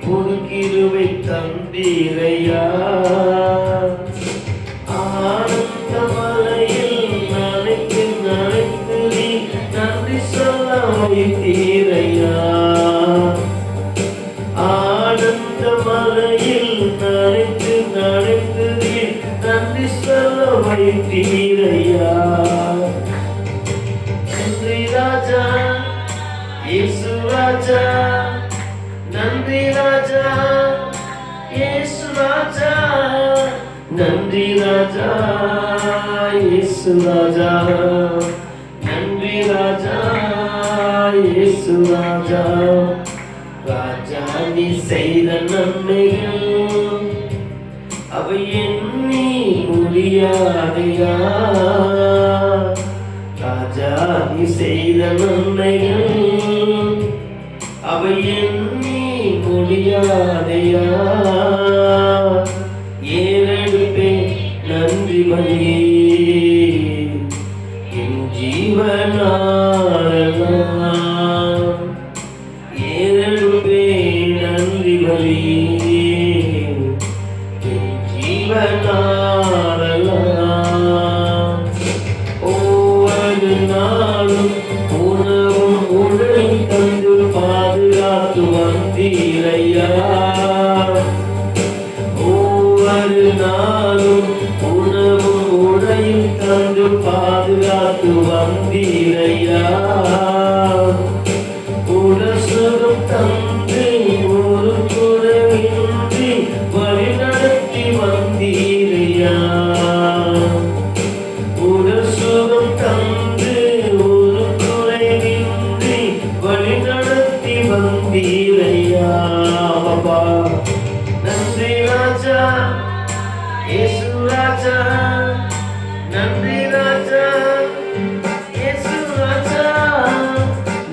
புது கிருபை தந்தீரையா. ஆனந்த மலையில் நனைத்து நனைத்து நீ நன்றி சொல்ல வைத்தீரையா. ஆனந்த மலையில் நனைத்து நனைத்து நீ நன்றி சொல்ல வைத்தீரையா. நன்றி ராஜா இயேசு ராஜா, நன்றி ராஜா இயேசு ராஜா, நன்றி ராஜா இயேசு ராஜா, நன்றி ராஜா இயேசு ராஜா. ராஜா நீ செய்த நன்மைகள் அவை எண்ணி முடியாதையா. ராஜா நீ செய்த நன்மைகள் அவை எண்ணி முடியாதையா. ஏறெடுப்பே நன்றி பலி என் ஜீவனாலெல்லாம். ஏறெடுப்பே நன்றி பலி என் ஜீவனாலெல்லாம். ஒவ்வொரு நாளும் உணவும் உடலும் தந்து பாதுகாத்து வந்தீரையா. ஒவ்வொரு நாளும் உணவும் உடையும் தந்து பாதுகாத்து வந்தீரையா. உடல் சுகம் தந்து ஒரு குறைவின்றி வழி நடத்தி வந்தீரையா. உடல் சுகம் தந்து ஒரு குறைவின்றி வழி நடத்தி வந்தீரையா. பாபா நன்றி ராஜா இயேசு ராஜா, நன்றி ராஜா இயேசு ராஜா,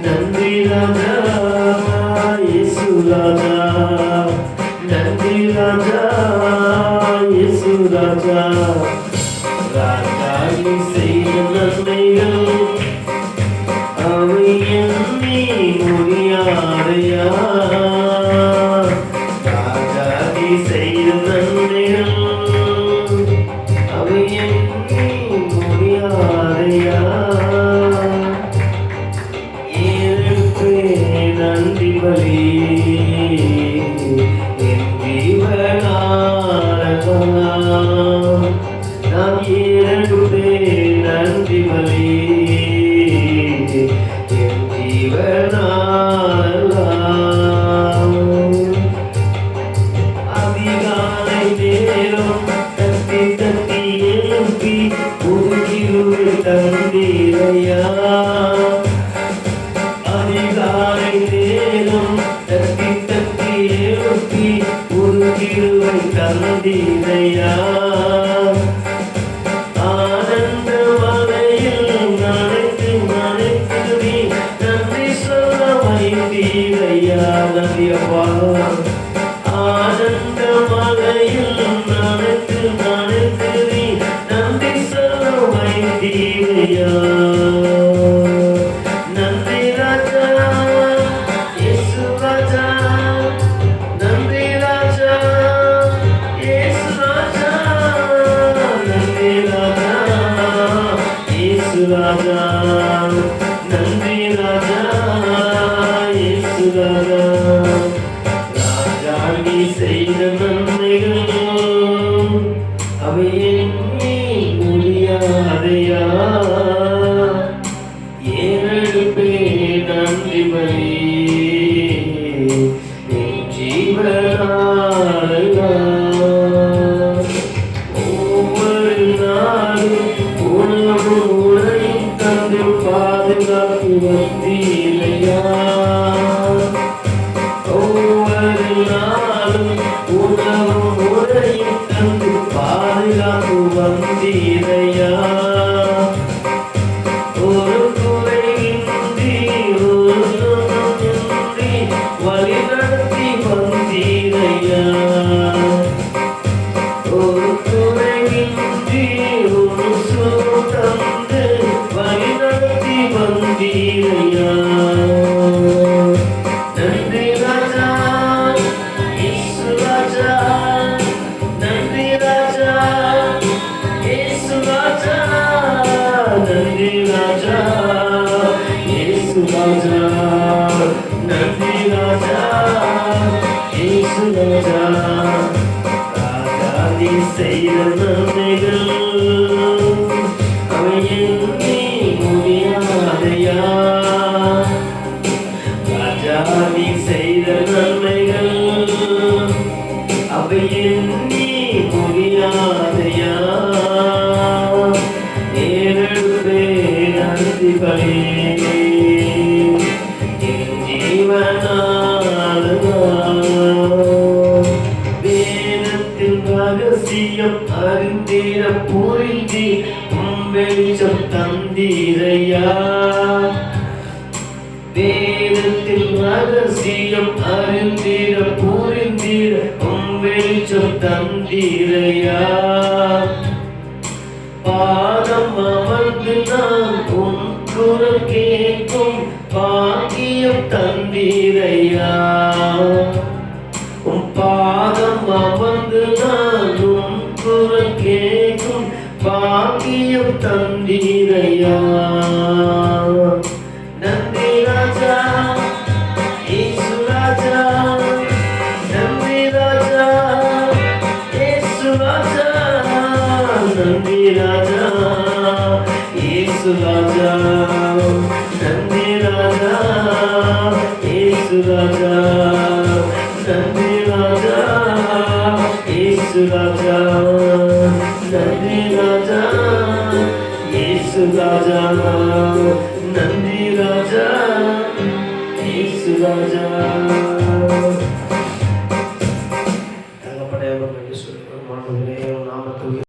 நன்றி ராஜா இயேசு ராஜா, நன்றி ராஜா இயேசு ராஜா. ராஜா நீ செய்த நன்மைகள் அவை எண்ணி முடியாதையா. ராஜா நீ செய்த நன்மைகள் அவை எண்ணி முடியாதையா. ஏறெடுப்பே நன்றி பலி என் ஜீவனாலெல்லாம். நாம் ஏறெடுப்பே நன்றி பலி என் ஜீவனாலெல்லாம். அதிகாலை நேரம் தட்டி தட்டி எழுப்பி புது கிருபை தந்தீரையா. அதிகாலை நேரம் தட்டி தட்டி எழுப்பி புது கிருபை தந்தீரையா. ஆனந்த மலையில் நனைத்து நனைத்து நீ நன்றி சொல்ல வைத்தீரையா. நன்றி அப்பா. ஆனந்த மலையில் நனைத்து நனைத்து நீ நன்றி சொல்ல வைத்தீரையா. நன்றி ராஜா இயேசு ராஜா, நன்றி ராஜா இயேசு ராஜா, நன்றி ராஜா இயேசு ராஜா, நன்றி ராஜா இயேசு ராஜா. ராஜா நீ செய்த நன்மைகள் அவை எண்ணி முடியாதையா. ஏறெடுப்பே நன்றி பலி என் ஜீவனாலெல்லாம். ஒவ்வொரு நாளும் உணவு உடையும் தந்து பாதுகாத்து வந்தீரையா. ஒவ்வொரு நாளும் உணவும் உடையும் தந்து பாதுகாத்து வந்தீரையா. ஒரு குறையின்றி ஒரு சுகமின்றி வழி நடத்தி வந்தீரையா. இயேசு ராஜா ராஜா நீ செய்த நன்மைகள் அவை எண்ணி முடியாதையா ராஜா நீ செய்த நன்மைகள் அவை எண்ணி முடியாதையா ஏறெடுப்பே நன்றி பலி என் ஜீவனாலுமா வேதத்தின் ரகசியம் அறிந்திட புரிந்தி வெளிச்சம் தந்தீரையா வேதத்தின் ரகசியம் அறிந்திட புரிந்திட வெளிச்சம் தந்தீரையா பாதம் அமர்ந்து நான் உன் குரல் கேட்கும் பாக்கியம் தந்தீரையா உன் பாதம் அமர்ந்து நான் உன் குரல் கேட்கும் பாக்கியம் தந்தீரையா நன்றி ராஜா இயேசு ராஜா நன்றி ராஜா இயேசு ராஜா நன்றி ராஜா இயேசு ராஜா நன்றி ராஜா இயேசு ராஜா நன்றி ராஜா இயேசு ராஜா நன்றி ராஜா இயேசு ராஜா நன்றி ராஜா இயேசு ராஜா தகப்பனே நன்றி சொல்லுகிறோம். நாம